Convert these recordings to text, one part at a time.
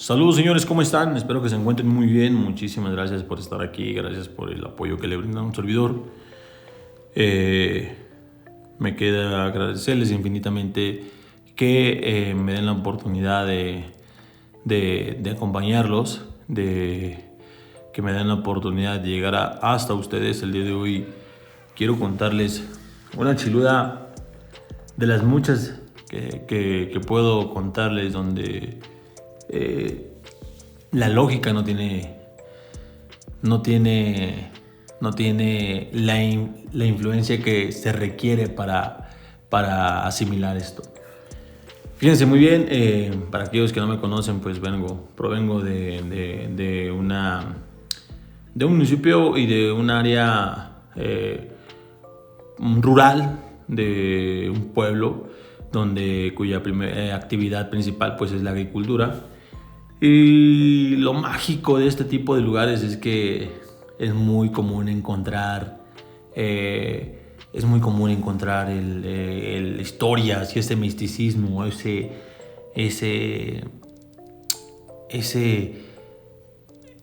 Saludos señores, ¿cómo están? Espero que se encuentren muy bien. Muchísimas gracias por estar aquí, gracias por el apoyo que le brindan a un servidor. Eh, Me queda agradecerles infinitamente que me den la oportunidad de acompañarlos, de que me den la oportunidad de llegar hasta ustedes. El día de hoy quiero contarles una chiluda de las muchas que puedo contarles donde la lógica no tiene la influencia que se requiere para asimilar esto. Fíjense muy bien, para aquellos que no me conocen, pues provengo de un municipio y de un área rural, de un pueblo cuya actividad principal pues es la agricultura. Y lo mágico de este tipo de lugares es que es muy común encontrar historias y ese misticismo,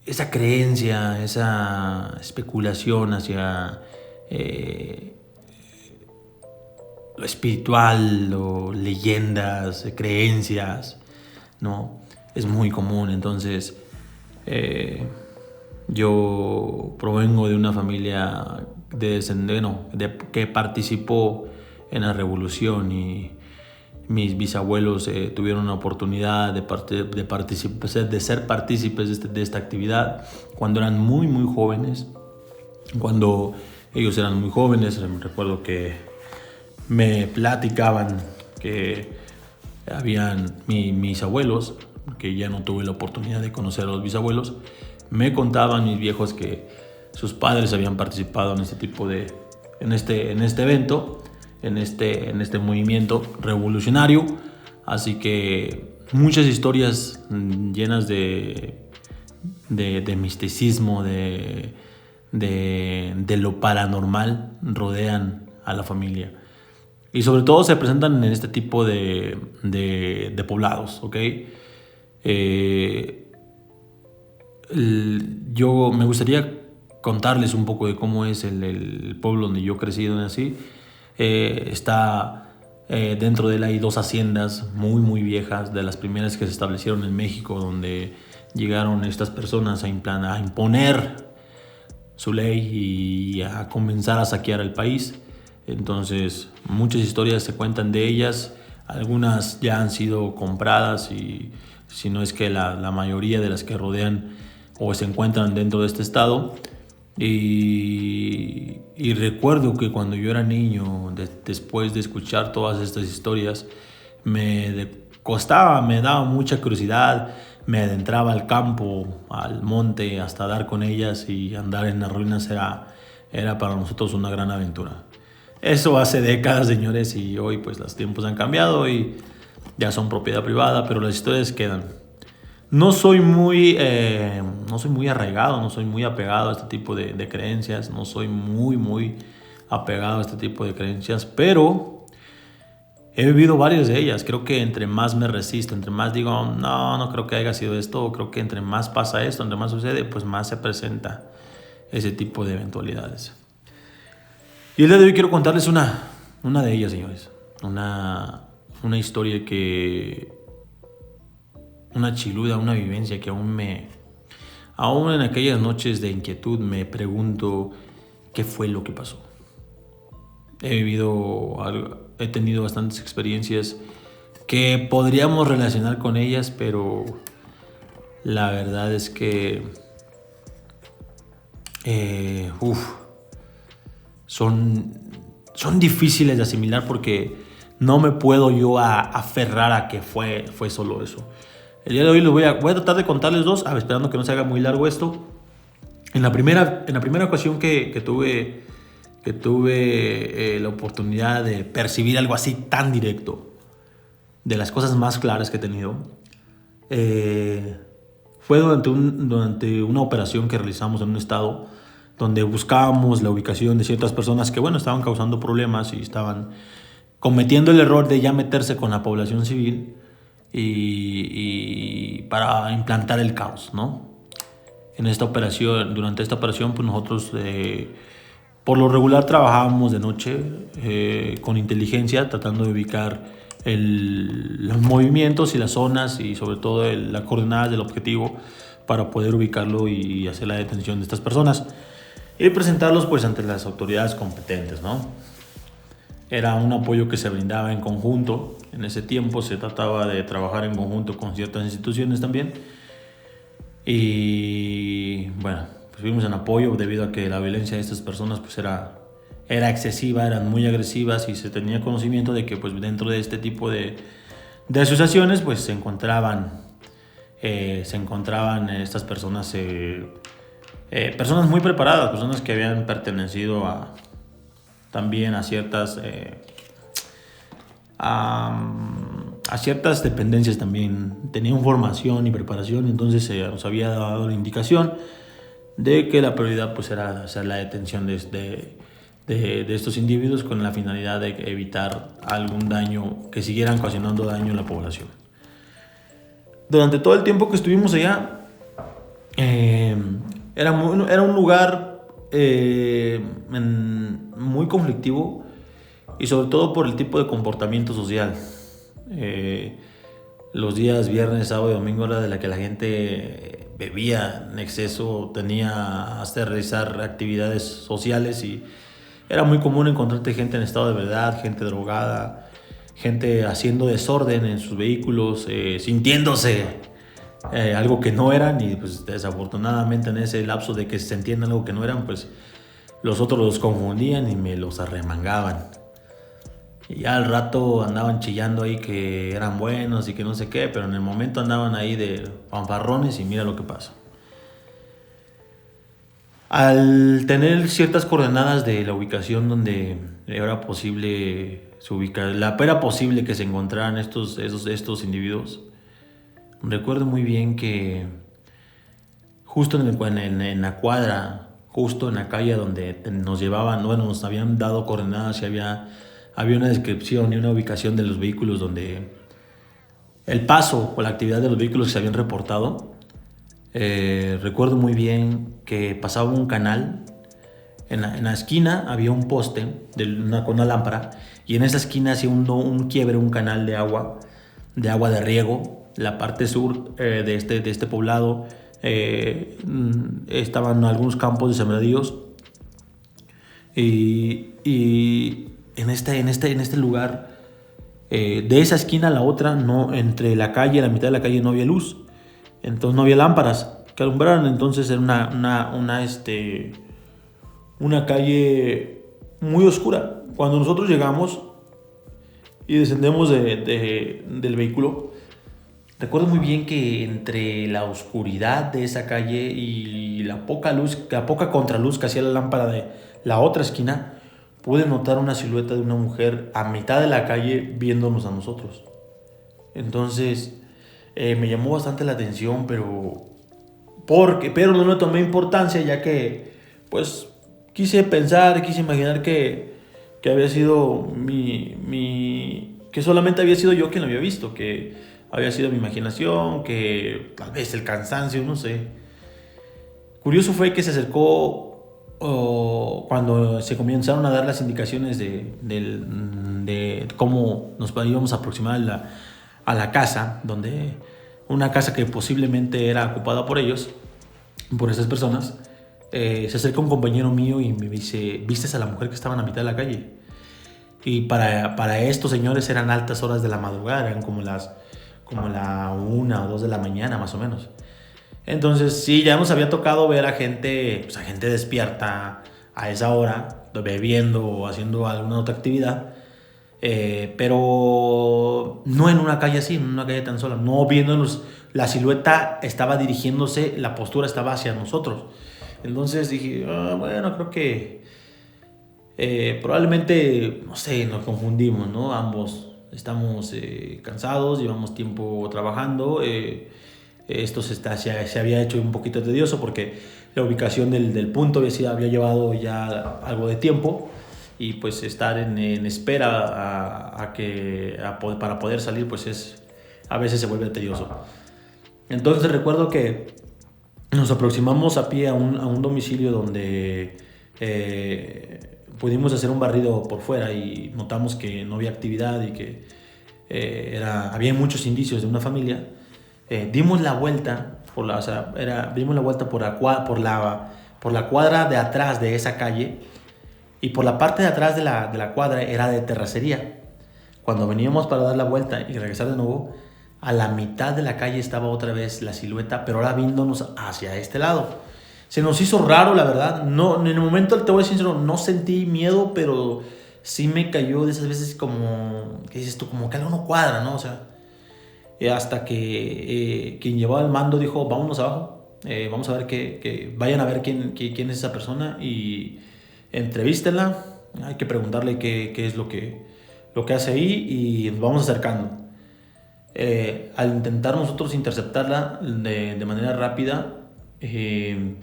esa creencia, esa especulación hacia lo espiritual, o leyendas, creencias, ¿no? Es muy común. Entonces, yo provengo de una familia que participó en la revolución, y mis bisabuelos tuvieron la oportunidad de ser partícipes de esta actividad cuando eran muy muy jóvenes. Cuando ellos eran muy jóvenes, recuerdo que me platicaban que habían mis abuelos, que ya no tuve la oportunidad de conocer a los bisabuelos, me contaban mis viejos que sus padres habían participado en en este evento, en este movimiento revolucionario. Así que muchas historias llenas de misticismo, de lo paranormal rodean a la familia. Y sobre todo se presentan en este tipo de poblados, ¿ok? Yo me gustaría contarles un poco de cómo es el pueblo donde yo crecí, donde nací. Está dentro de él hay dos haciendas muy muy viejas, de las primeras que se establecieron en México, donde llegaron estas personas a imponer su ley y a comenzar a saquear el país. Entonces muchas historias se cuentan de ellas, algunas ya han sido compradas, y si no es que la mayoría de las que rodean o se encuentran dentro de este estado. Y recuerdo que cuando yo era niño, después de escuchar todas estas historias, me daba mucha curiosidad, me adentraba al campo, al monte, hasta dar con ellas, y andar en las ruinas era para nosotros una gran aventura. Eso hace décadas, señores, y hoy pues los tiempos han cambiado y ya son propiedad privada, pero las historias quedan. No soy muy arraigado, no soy muy apegado a este tipo de creencias, no soy muy apegado a este tipo de creencias, pero he vivido varias de ellas. Creo que entre más me resisto, entre más digo, no creo que haya sido esto, creo que entre más pasa esto, entre más sucede, pues más se presenta ese tipo de eventualidades. Y el día de hoy quiero contarles una de ellas, señores. Una historia una chiluda, una vivencia que aún en aquellas noches de inquietud me pregunto qué fue lo que pasó. He tenido bastantes experiencias que podríamos relacionar con ellas, pero la verdad es que son difíciles de asimilar, porque no me puedo yo aferrar a que fue solo eso. El día de hoy voy a tratar de contarles dos, esperando que no se haga muy largo esto. En la primera ocasión que tuve la oportunidad de percibir algo así tan directo, de las cosas más claras que he tenido, fue durante una operación que realizamos en un estado donde buscábamos la ubicación de ciertas personas que, estaban causando problemas y estaban cometiendo el error de ya meterse con la población civil. y para implantar el caos, ¿no? Durante esta operación, pues nosotros por lo regular trabajábamos de noche con inteligencia, tratando de ubicar los movimientos y las zonas y sobre todo las coordenadas del objetivo para poder ubicarlo y hacer la detención de estas personas y presentarlos pues ante las autoridades competentes, ¿no? Era un apoyo que se brindaba en conjunto. En ese tiempo se trataba de trabajar en conjunto con ciertas instituciones también. Y bueno, pues fuimos en apoyo debido a que la violencia de estas personas pues era excesiva, eran muy agresivas y se tenía conocimiento de que pues dentro de este tipo de asociaciones pues se encontraban estas personas, personas muy preparadas, personas que habían pertenecido también a ciertas dependencias también, tenían formación y preparación, entonces nos había dado la indicación de que la prioridad pues era hacer la detención de estos individuos con la finalidad de evitar algún daño, que siguieran ocasionando daño en la población. Durante todo el tiempo que estuvimos allá, era un lugar muy conflictivo y sobre todo por el tipo de comportamiento social. Los días viernes, sábado y domingo era de la que la gente bebía en exceso, tenía hasta realizar actividades sociales y era muy común encontrarte gente en estado de ebriedad, gente drogada, gente haciendo desorden en sus vehículos, sintiéndose algo que no eran y pues desafortunadamente en ese lapso de que se sentían algo que no eran, pues los otros los confundían y me los arremangaban. Y ya al rato andaban chillando ahí que eran buenos y que no sé qué, pero en el momento andaban ahí de fanfarrones y mira lo que pasa. Al tener ciertas coordenadas de la ubicación donde era posible era posible que se encontraran estos individuos, recuerdo muy bien que justo en la cuadra, justo en la calle donde nos llevaban, bueno, nos habían dado coordenadas y había una descripción y una ubicación de los vehículos donde el paso o la actividad de los vehículos que se habían reportado. Recuerdo muy bien que pasaba un canal. En la esquina había un poste con una lámpara y en esa esquina hacía un quiebre, un canal de agua de riego. La parte sur de este poblado estaban algunos campos de sembradíos y en este lugar, de esa esquina a la otra, no, entre la calle, la mitad de la calle no había luz, entonces no había lámparas que alumbraran, entonces era una calle muy oscura. Cuando nosotros llegamos y descendemos del vehículo, recuerdo muy bien que entre la oscuridad de esa calle y la poca contraluz que hacía la lámpara de la otra esquina, pude notar una silueta de una mujer a mitad de la calle viéndonos a nosotros. Entonces me llamó bastante la atención, pero no le tomé importancia, ya que pues quise imaginar que había sido que solamente había sido yo quien lo había visto, que había sido mi imaginación, que tal vez el cansancio, no sé. Curioso fue que se acercó cuando se comenzaron a dar las indicaciones de cómo nos íbamos a aproximar a la casa, una casa que posiblemente era ocupada por esas personas. Se acerca un compañero mío y me dice: ¿vistes a la mujer que estaba en la mitad de la calle? Y para estos señores eran altas horas de la madrugada, eran como la 1 o 2 de la mañana más o menos. Entonces sí, ya nos había tocado ver a gente despierta a esa hora, bebiendo o haciendo alguna otra actividad, pero no en una calle así, en una calle tan sola, no viéndonos. La silueta estaba dirigiéndose, la postura estaba hacia nosotros. Entonces dije, bueno, creo que probablemente, no sé, nos confundimos, ¿no? Ambos estamos cansados, llevamos tiempo trabajando. Esto se había hecho un poquito tedioso porque la ubicación del punto había llevado ya algo de tiempo, y pues estar en espera para poder salir pues es a veces se vuelve tedioso. Entonces recuerdo que nos aproximamos a pie a un domicilio donde pudimos hacer un barrido por fuera y notamos que no había actividad y que había muchos indicios de una familia. Dimos la vuelta dimos la vuelta por la cuadra de atrás de esa calle, y por la parte de atrás de la cuadra era de terracería. Cuando veníamos para dar la vuelta y regresar de nuevo, a la mitad de la calle estaba otra vez la silueta, pero ahora viéndonos hacia este lado. Se nos hizo raro, la verdad. No, en el momento, te voy a decir sincero, no sentí miedo, pero sí me cayó de esas veces como, ¿qué dices tú? Como que algo no cuadra, ¿no? O sea, hasta que quien llevaba el mando dijo, vámonos abajo, vamos a ver que vayan a ver quién es esa persona y entrevístenla. Hay que preguntarle qué es lo que hace ahí y nos vamos acercando. Al intentar nosotros interceptarla de manera rápida, en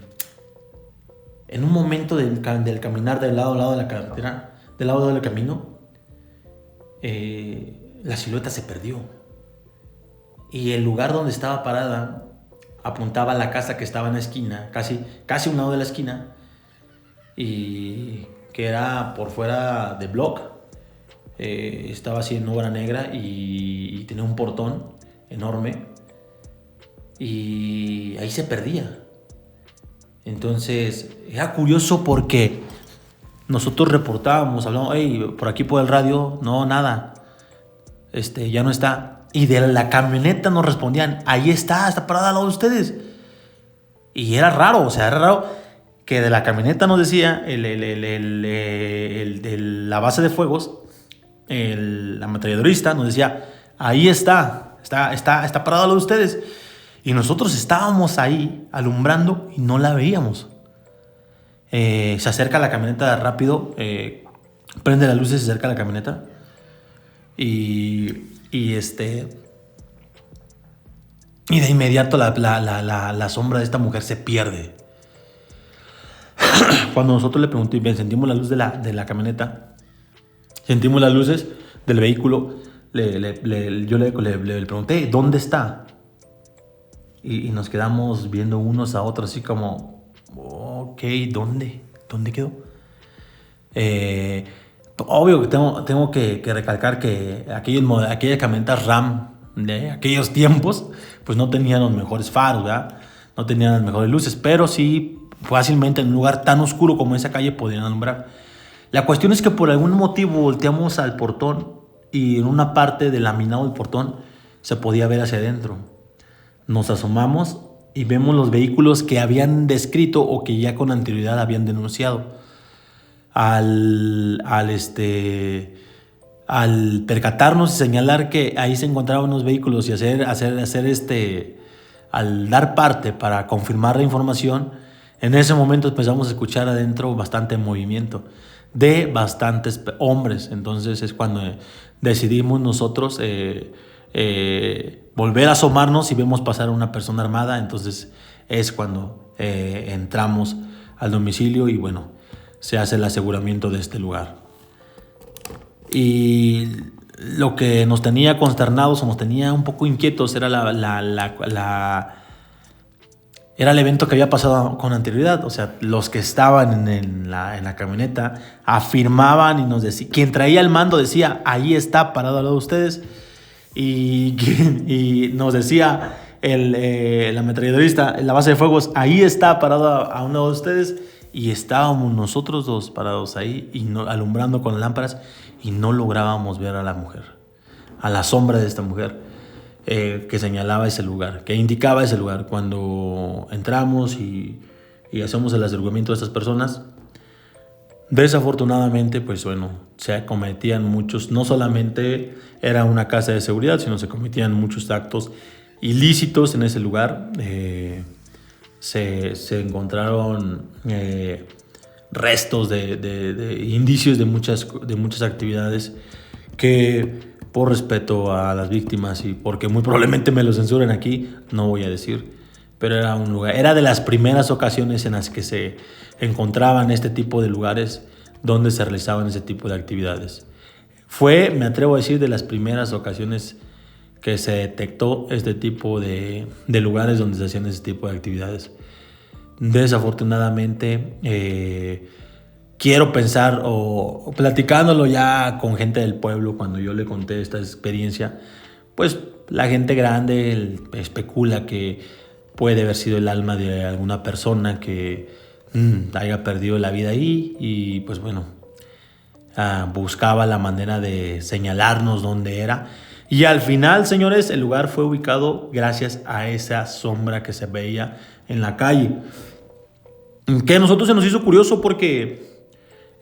un momento del caminar del lado a lado de la carretera, del lado del camino, la silueta se perdió. Y el lugar donde estaba parada apuntaba a la casa que estaba en la esquina, casi a un lado de la esquina, y que era por fuera de block. Estaba así en obra negra y tenía un portón enorme y ahí se perdía. Entonces era curioso porque nosotros reportábamos, hablábamos, hey, por aquí por el radio, no, nada, ya no está. Y de la camioneta nos respondían, ahí está parada al lado de ustedes. Y era raro, era raro que de la camioneta nos decía la base de fuegos, la ametralladorista nos decía, ahí está parado al lado de ustedes. Y nosotros estábamos ahí alumbrando y no la veíamos. Se acerca la camioneta rápido, prende las luces, se acerca la camioneta y de inmediato la sombra de esta mujer se pierde. Cuando nosotros le preguntamos, sentimos la luz de la camioneta, sentimos las luces del vehículo, yo le pregunté, ¿dónde está? Y nos quedamos viendo unos a otros así como, ok, ¿dónde quedó? Obvio que tengo que recalcar que aquellas camionetas RAM de aquellos tiempos pues no tenían los mejores faros, ¿verdad? No tenían las mejores luces, pero sí fácilmente en un lugar tan oscuro como esa calle podían alumbrar. La cuestión es que por algún motivo volteamos al portón y en una parte del laminado del portón se podía ver hacia adentro. Nos asomamos y vemos los vehículos que habían descrito o que ya con anterioridad habían denunciado. Al percatarnos y señalar que ahí se encontraban unos vehículos y al dar parte para confirmar la información, en ese momento empezamos a escuchar adentro bastante movimiento de bastantes hombres. Entonces es cuando decidimos nosotros volver a asomarnos y vemos pasar a una persona armada. Entonces es cuando entramos al domicilio y bueno, se hace el aseguramiento de este lugar. Y lo que nos tenía consternados o nos tenía un poco inquietos era era el evento que había pasado con anterioridad. O sea, los que estaban en la camioneta afirmaban y nos decían, quien traía el mando decía, ahí está parado al lado de ustedes. Y nos decía la ametralladorista, la base de fuegos, ahí está parado a un lado de ustedes. Y estábamos nosotros dos parados ahí alumbrando con lámparas y no lográbamos ver a la mujer, a la sombra de esta mujer que señalaba ese lugar, que indicaba ese lugar. Cuando entramos y hacemos el aseguramiento de estas personas, desafortunadamente, pues bueno, se cometían muchos, no solamente era una casa de seguridad, sino se cometían muchos actos ilícitos en ese lugar. Se encontraron restos de indicios de muchas actividades que, por respeto a las víctimas y porque muy probablemente me lo censuren aquí, no voy a decir, pero era de las primeras ocasiones en las que se encontraban este tipo de lugares donde se realizaban ese tipo de actividades. Fue, me atrevo a decir, de las primeras ocasiones que se detectó este tipo de lugares donde se hacían ese tipo de actividades. Desafortunadamente, quiero pensar, o platicándolo ya con gente del pueblo, cuando yo le conté esta experiencia, pues la gente grande especula que puede haber sido el alma de alguna persona que haya perdido la vida ahí y pues bueno, buscaba la manera de señalarnos dónde era. Y al final, señores, el lugar fue ubicado gracias a esa sombra que se veía en la calle. Que a nosotros se nos hizo curioso porque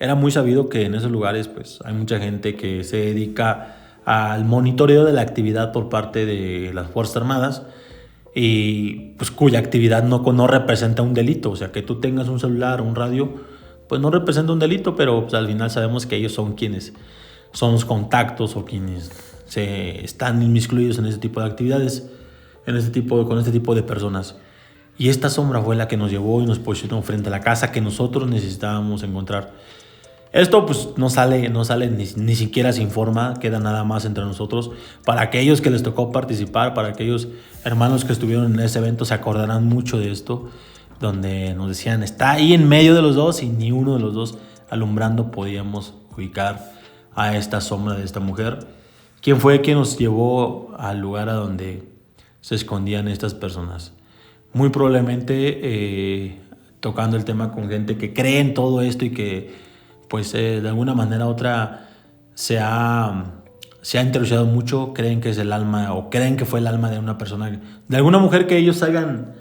era muy sabido que en esos lugares pues hay mucha gente que se dedica al monitoreo de la actividad por parte de las Fuerzas Armadas y pues cuya actividad no representa un delito. O sea, que tú tengas un celular o un radio, pues no representa un delito, pero pues, al final sabemos que ellos son quienes son los contactos o quienes se están inmiscuidos en ese tipo de actividades, con este tipo de personas. Y esta sombra fue la que nos llevó y nos posicionó frente a la casa que nosotros necesitábamos encontrar. Esto pues no sale ni siquiera se informa, queda nada más entre nosotros. Para aquellos que les tocó participar, para aquellos hermanos que estuvieron en ese evento, se acordarán mucho de esto, donde nos decían, está ahí en medio de los dos y ni uno de los dos alumbrando podíamos ubicar a esta sombra de esta mujer. ¿Quién fue quien nos llevó al lugar a donde se escondían estas personas? Muy probablemente tocando el tema con gente que cree en todo esto y que pues de alguna manera u otra se ha interiorizado mucho, creen que es el alma o creen que fue el alma de una persona, de alguna mujer que ellos hayan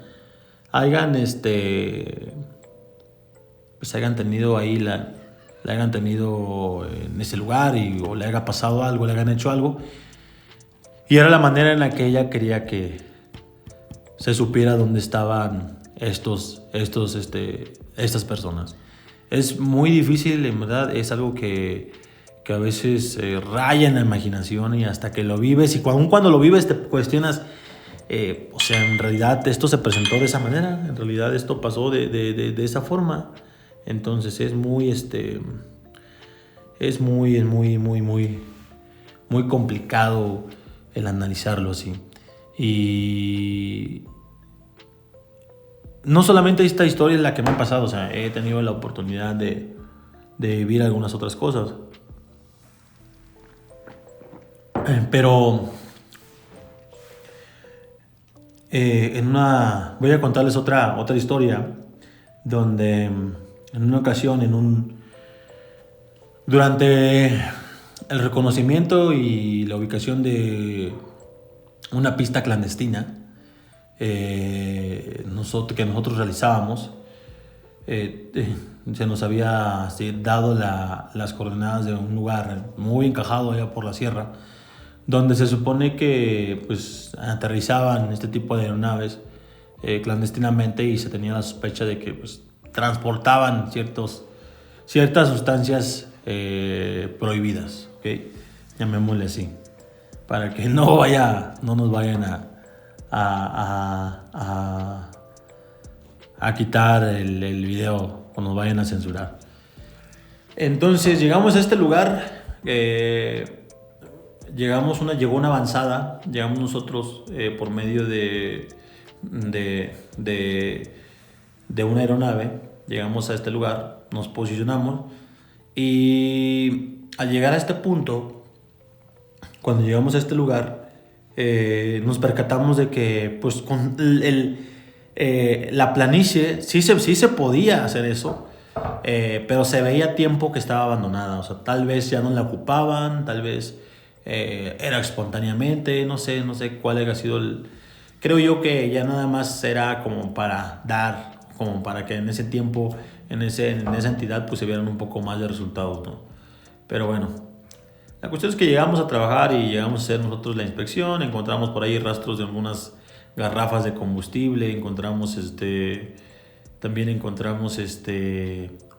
tenido ahí, la hayan tenido en ese lugar o le haya pasado algo, le hayan hecho algo. Y era la manera en la que ella quería que se supiera dónde estaban estas personas. Es muy difícil, en verdad, es algo que a veces raya en la imaginación y hasta que lo vives, y cuando lo vives te cuestionas, o sea, en realidad esto se presentó de esa manera, en realidad esto pasó de esa forma. Entonces es muy complicado el analizarlo así. Y no solamente esta historia es la que me ha pasado, o sea, he tenido la oportunidad de vivir algunas otras cosas. Pero voy a contarles otra historia donde en una ocasión durante el reconocimiento y la ubicación de una pista clandestina que nosotros realizábamos, se nos había dado las coordenadas de un lugar muy encajado allá por la sierra, donde se supone que pues aterrizaban este tipo de aeronaves clandestinamente, y se tenía la sospecha de que pues transportaban ciertas sustancias prohibidas, ¿okay? Llamémosle así, para que no nos vayan a quitar el video o nos vayan a censurar. Entonces llegamos a este lugar, llegó una avanzada, llegamos nosotros por medio de una aeronave, llegamos a este lugar, nos posicionamos, y al llegar a este punto, cuando llegamos a este lugar, nos percatamos de que pues con la planicie sí se podía hacer eso, pero se veía tiempo que estaba abandonada. O sea, tal vez ya no la ocupaban, tal vez era espontáneamente, no sé cuál haya sido creo yo que ya nada más era como para que en ese tiempo, en esa entidad, pues se vieran un poco más de resultados, ¿no? Pero bueno, la cuestión es que llegamos a trabajar y llegamos a hacer nosotros la inspección. Encontramos por ahí rastros de algunas garrafas de combustible, también encontramos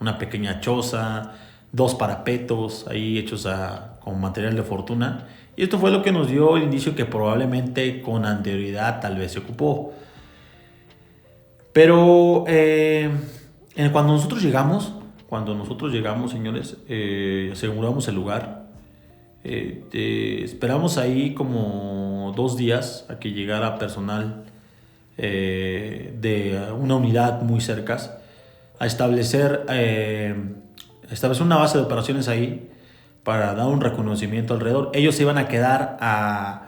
una pequeña choza, 2 parapetos ahí hechos con material de fortuna. Y esto fue lo que nos dio el indicio que probablemente con anterioridad tal vez se ocupó. Pero cuando nosotros llegamos, señores, aseguramos el lugar. Esperamos ahí como 2 días a que llegara personal de una unidad muy cerca a establecer una base de operaciones ahí para dar un reconocimiento alrededor. Ellos se iban a quedar a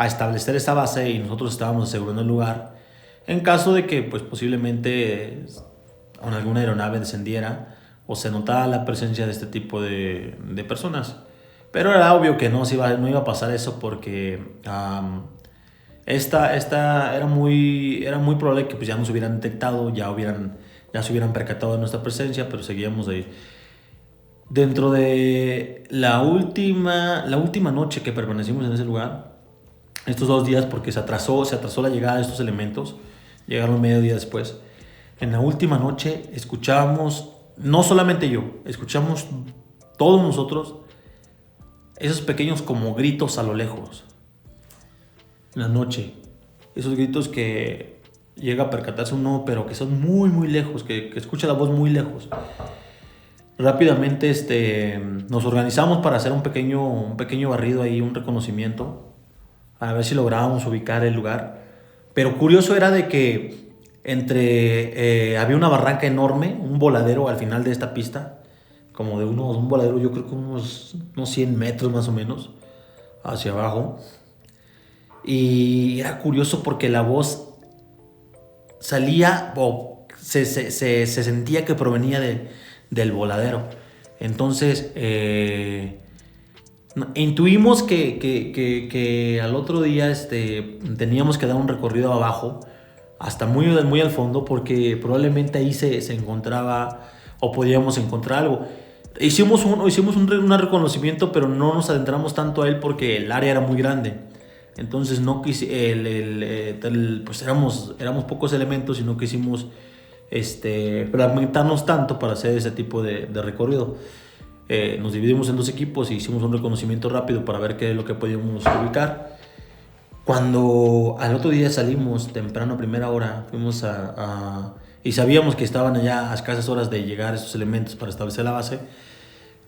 establecer esa base y nosotros estábamos asegurando el lugar en caso de que pues posiblemente alguna aeronave descendiera o se notara la presencia de este tipo de personas. Pero era obvio que no iba a pasar eso porque era muy probable que pues ya nos hubieran detectado, ya se hubieran percatado de nuestra presencia, pero seguíamos ahí. Dentro de la última noche que permanecimos en ese lugar, estos 2 días, porque se atrasó la llegada de estos elementos, llegaron medio día después. En la última noche escuchábamos, no solamente yo, escuchamos todos nosotros esos pequeños como gritos a lo lejos. En la noche, esos gritos que llega a percatarse uno, pero que son muy muy lejos, que escucha la voz muy lejos. Rápidamente nos organizamos para hacer un pequeño barrido ahí, un reconocimiento, a ver si lográbamos ubicar el lugar. Pero curioso era de que había una barranca enorme, un voladero al final de esta pista, como de un voladero, yo creo que unos 100 metros más o menos hacia abajo. Y era curioso porque la voz salía o se sentía que provenía del voladero. Entonces intuimos que al otro día teníamos que dar un recorrido abajo hasta muy, muy al fondo, porque probablemente ahí se encontraba o podíamos encontrar algo. Hicimos un reconocimiento, pero no nos adentramos tanto a él porque el área era muy grande. Entonces pues éramos pocos elementos y no quisimos fragmentarnos tanto para hacer ese tipo de recorrido. Nos dividimos en 2 equipos y hicimos un reconocimiento rápido para ver qué es lo que podíamos ubicar. Cuando al otro día salimos temprano a primera hora, fuimos y sabíamos que estaban allá a escasas horas de llegar esos elementos para establecer la base.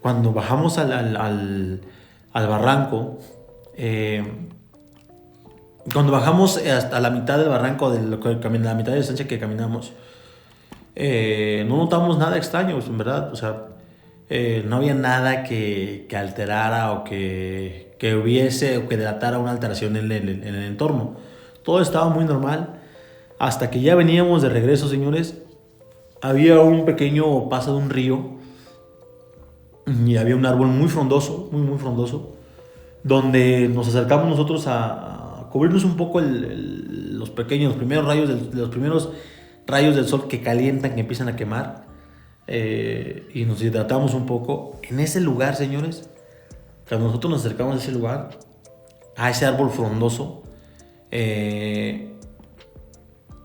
Cuando bajamos al barranco, cuando bajamos hasta la mitad del barranco, la mitad de distancia que caminamos, no notamos nada extraño, en verdad. O sea, no había nada que alterara o que hubiese o que delatara una alteración en el entorno. Todo estaba muy normal. Hasta que ya veníamos de regreso, señores, había un pequeño paso de un río y había un árbol muy frondoso, muy frondoso, donde nos acercamos nosotros a cubrirnos un poco los primeros rayos del sol que calientan, que empiezan a quemar, y nos hidratamos un poco. En ese lugar, señores, cuando nosotros nos acercamos a ese lugar, a ese árbol frondoso,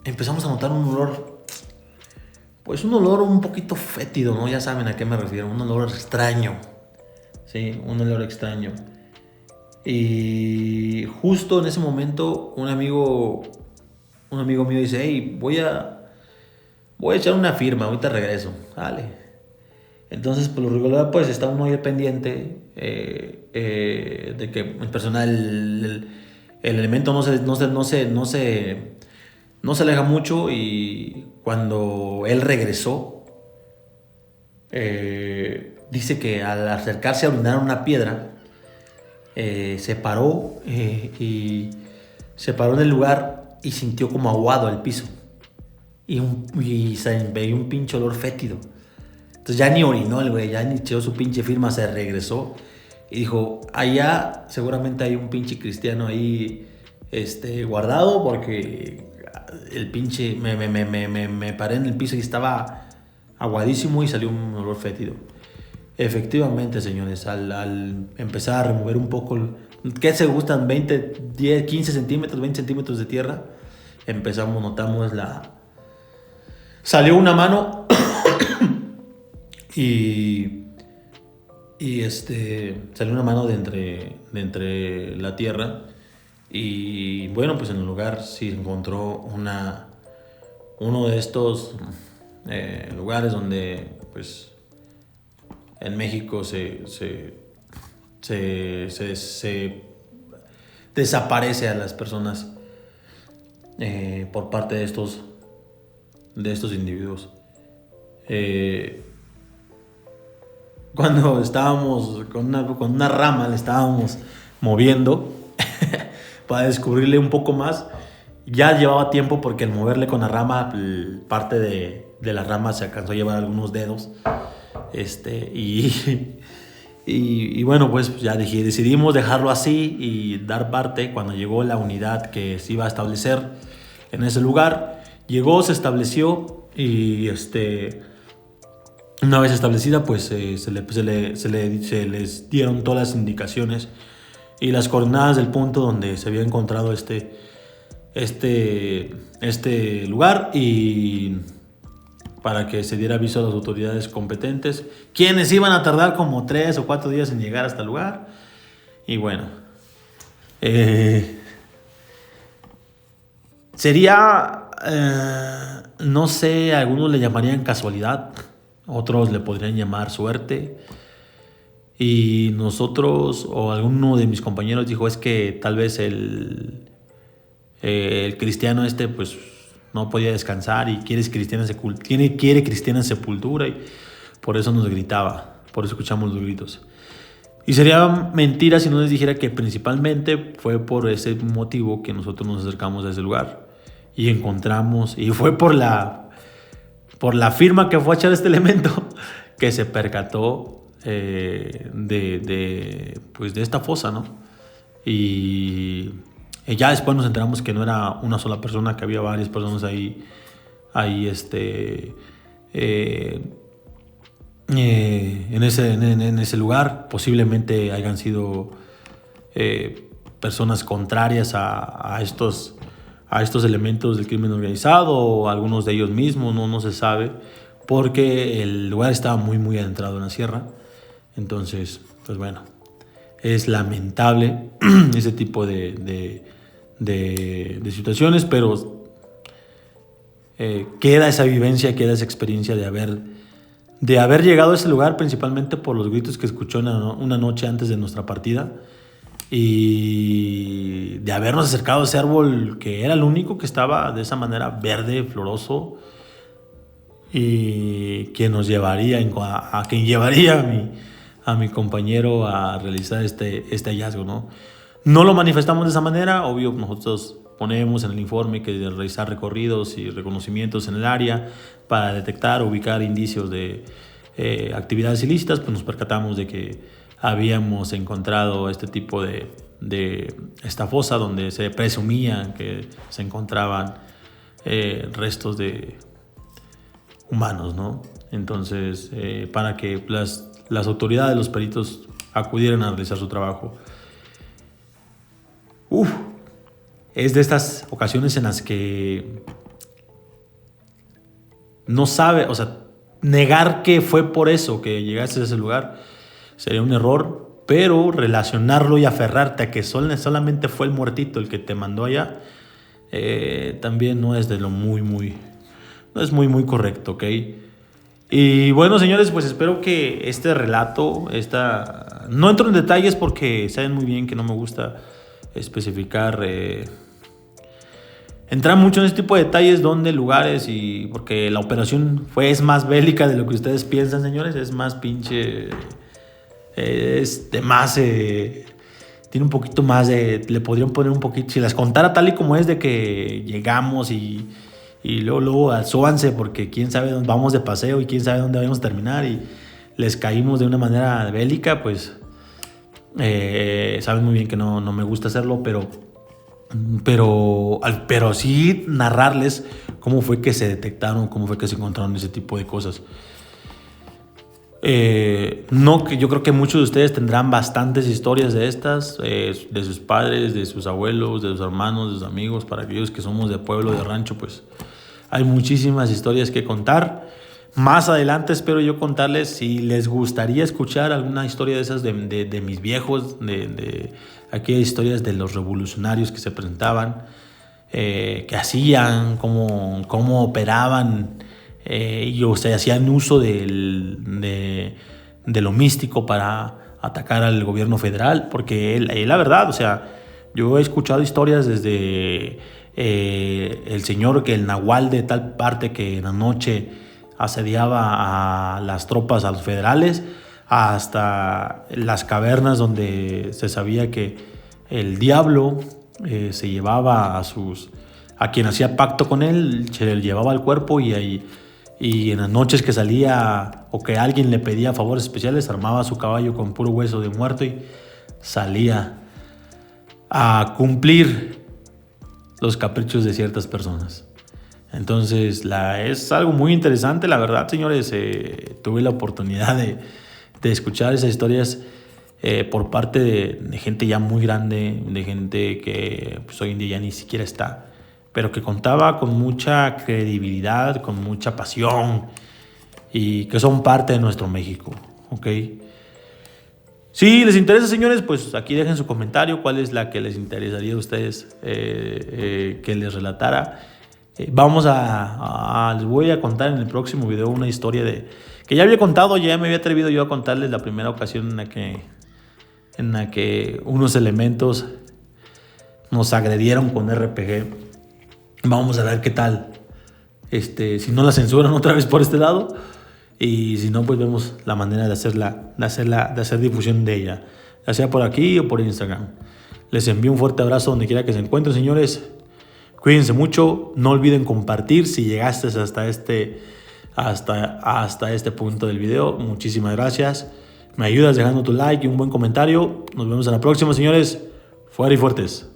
empezamos a notar un olor, pues un olor un poquito fétido, ¿no? Ya saben a qué me refiero, un olor extraño, ¿sí? Un olor extraño. Y justo en ese momento un amigo mío dice: hey, voy a echar una firma, ahorita regreso. Dale. Entonces, por lo regular, pues está uno ahí al pendiente de que el personal, el elemento no se aleja mucho. Y cuando él regresó, dice que al acercarse a orinar una piedra, se paró y se paró en el lugar y sintió como aguado el piso y se veía un pinche olor fétido. Entonces ya ni orinó el güey, ya ni echó su pinche firma, se regresó y dijo: allá seguramente hay un pinche cristiano ahí guardado, porque el pinche me paré en el piso y estaba aguadísimo y salió un olor fétido. Efectivamente, señores, al empezar a remover un poco, ¿qué se gustan? 10, 15 centímetros, 20 centímetros de tierra. Notamos salió una mano y salió una mano de entre la tierra. Y bueno, pues en el lugar sí encontró uno de estos lugares donde pues en México se se desaparece a las personas por parte de estos individuos. Cuando estábamos con una rama, le estábamos moviendo para descubrirle un poco más. Ya llevaba tiempo porque al moverle con la rama, parte de la rama se alcanzó a llevar algunos dedos. Y bueno, pues ya decidimos dejarlo así y dar parte. Cuando llegó la unidad que se iba a establecer en ese lugar, llegó, se estableció y una vez establecida, pues se les dieron todas las indicaciones y las coordenadas del punto donde se había encontrado este lugar, y para que se diera aviso a las autoridades competentes, quienes iban a tardar como 3 o 4 días en llegar hasta el lugar. Y bueno, sería, no sé, algunos le llamarían casualidad, otros le podrían llamar suerte. Y nosotros, o alguno de mis compañeros dijo, es que tal vez el cristiano pues no podía descansar y quiere cristiana sepultura, y por eso nos gritaba, por eso escuchamos los gritos. Y sería mentira si no les dijera que principalmente fue por ese motivo que nosotros nos acercamos a ese lugar y encontramos, y fue por la firma que fue a echar este elemento que se percató de esta fosa, ¿no? Y ya después nos enteramos que no era una sola persona, que había varias personas ahí en ese lugar. Posiblemente hayan sido personas contrarias a estos elementos del crimen organizado, o algunos de ellos mismos, no se sabe, porque el lugar estaba muy muy adentrado en la sierra. Entonces, pues bueno, es lamentable ese tipo de situaciones, pero queda esa vivencia, queda esa experiencia de haber llegado a ese lugar, principalmente por los gritos que escuchó una noche antes de nuestra partida, y de habernos acercado a ese árbol que era el único que estaba de esa manera verde, floroso, y quien nos llevaría a quien llevaría a mi compañero a realizar este hallazgo, ¿no? No lo manifestamos de esa manera, obvio. Nosotros ponemos en el informe que de realizar recorridos y reconocimientos en el área para detectar, ubicar indicios de actividades ilícitas. Pues nos percatamos de que habíamos encontrado este tipo de esta fosa donde se presumía que se encontraban restos de humanos, ¿no? Entonces, para que las autoridades, los peritos acudieran a realizar su trabajo. Es de estas ocasiones en las que no sabe, o sea, negar que fue por eso que llegaste a ese lugar sería un error, pero relacionarlo y aferrarte a que solamente fue el muertito el que te mandó allá, también no es no es muy correcto, ¿ok? Y bueno, señores, pues espero que este relato, no entro en detalles porque saben muy bien que no me gusta especificar, entrar mucho en este tipo de detalles, donde lugares, y porque la operación es más bélica de lo que ustedes piensan, señores. Es más pinche, es de más, tiene un poquito más le podrían poner un poquito, si las contara tal y como es, de que llegamos y luego súbanse porque quién sabe dónde vamos de paseo y quién sabe dónde vamos a terminar, y les caímos de una manera bélica, pues saben muy bien que no me gusta hacerlo, pero sí narrarles cómo fue que se detectaron, cómo fue que se encontraron ese tipo de cosas. No, que yo creo que muchos de ustedes tendrán bastantes historias de estas, de sus padres, de sus abuelos, de sus hermanos, de sus amigos. Para aquellos que somos de pueblo, de rancho, pues hay muchísimas historias que contar. Más adelante espero yo contarles, si les gustaría escuchar alguna historia de esas de mis viejos, de aquellas historias de los revolucionarios que se presentaban, que hacían, cómo operaban, y hacían uso de lo místico para atacar al gobierno federal, porque él, la verdad, o sea, yo he escuchado historias desde el señor que el nahual de tal parte que en la noche asediaba a las tropas, a los federales, hasta las cavernas donde se sabía que el diablo se llevaba a quien hacía pacto con él, se le llevaba el cuerpo y en las noches que salía o que alguien le pedía favores especiales, armaba su caballo con puro hueso de muerto y salía a cumplir los caprichos de ciertas personas. Entonces es algo muy interesante, la verdad, señores. Tuve la oportunidad de escuchar esas historias por parte de gente ya muy grande, de gente que pues, hoy en día ya ni siquiera está, pero que contaba con mucha credibilidad, con mucha pasión y que son parte de nuestro México, ¿ok? Si les interesa, señores, pues aquí dejen su comentario, cuál es la que les interesaría a ustedes que les relatara. Les voy a contar en el próximo video una historia que ya había contado, ya me había atrevido yo a contarles la primera ocasión en la que unos elementos nos agredieron con RPG. Vamos a ver qué tal, si no la censuran otra vez por este lado, y si no, pues vemos la manera de hacer difusión de ella, ya sea por aquí o por Instagram. Les envío un fuerte abrazo donde quiera que se encuentren, señores. Cuídense mucho, no olviden compartir si llegaste hasta este punto del video. Muchísimas gracias. Me ayudas dejando tu like y un buen comentario. Nos vemos en la próxima, señores. Fuera y fuertes.